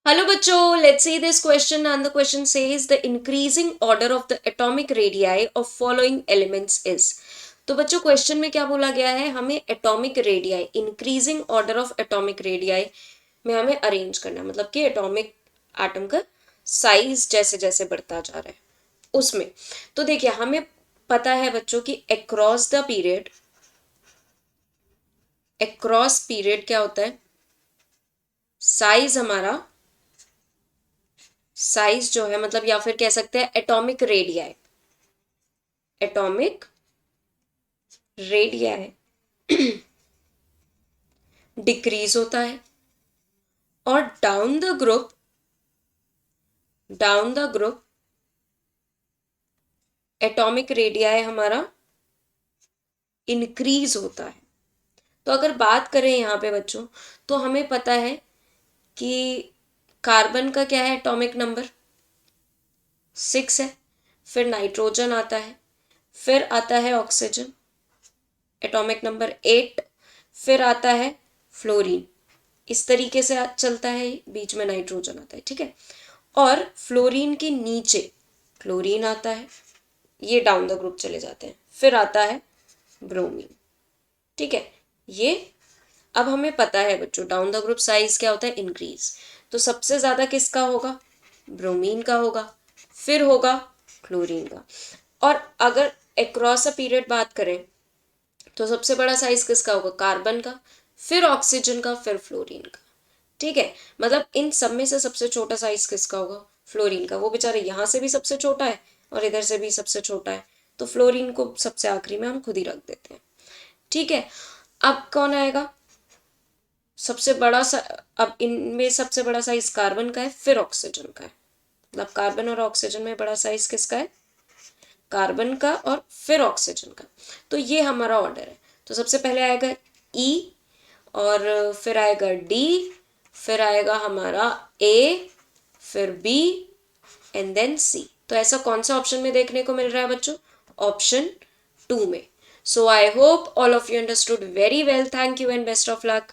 Hello बच्चों, let's see this question and the question says the increasing order of the atomic radii of following elements is. तो बच्चों question में क्या बोला गया है, हमें atomic radii increasing order of atomic radii में हमें अरेंज करना, मतलब कि एटॉमिक एटम का साइज जैसे जैसे बढ़ता जा रहा है उसमें। तो देखिए हमें पता है बच्चों कि अक्रॉस पीरियड क्या होता है, साइज हमारा साइज जो है मतलब या फिर कह सकते हैं atomic radii, atomic radii decrease होता है और down the group atomic radii हमारा इंक्रीज होता है। तो अगर बात करें यहाँ पे बच्चों, तो हमें पता है कि कार्बन का क्या है एटॉमिक नंबर 6 है, फिर नाइट्रोजन आता है, फिर आता है ऑक्सीजन एटॉमिक नंबर 8, फिर आता है फ्लोरीन। इस तरीके से चलता है, बीच में नाइट्रोजन आता है, ठीक है। और फ्लोरीन के नीचे क्लोरीन आता है, ये डाउन द ग्रुप चले जाते हैं, फिर आता है ब्रोमीन, ठीक है। ये अब हमें पता है बच्चों डाउन द ग्रुप साइज क्या होता है, इंक्रीज। तो सबसे ज्यादा किसका होगा, ब्रोमीन का होगा, फिर होगा क्लोरीन का। और अगर अक्रॉस अ पीरियड बात करें तो सबसे बड़ा साइज किसका होगा, कार्बन का, फिर ऑक्सीजन का, फिर फ्लोरीन का, ठीक है। मतलब इन सब में से सबसे छोटा साइज किसका होगा, फ्लोरीन का। वो बेचारे यहाँ से भी सबसे छोटा है और इधर से भी सबसे छोटा है, तो फ्लोरीन को सबसे आखिरी में हम खुद ही रख देते हैं, ठीक है। अब कौन आएगा सबसे बड़ा सा, अब इनमें सबसे बड़ा साइज कार्बन का है, फिर ऑक्सीजन का है। मतलब कार्बन और ऑक्सीजन में बड़ा साइज किसका है, कार्बन का और फिर ऑक्सीजन का। तो ये हमारा ऑर्डर है। तो सबसे पहले आएगा ई, और फिर आएगा डी, फिर आएगा हमारा ए, फिर बी एंड देन सी। तो ऐसा कौन सा ऑप्शन में देखने को मिल रहा है बच्चों, ऑप्शन 2 में। So I hope all of you understood very well. Thank you and best of luck.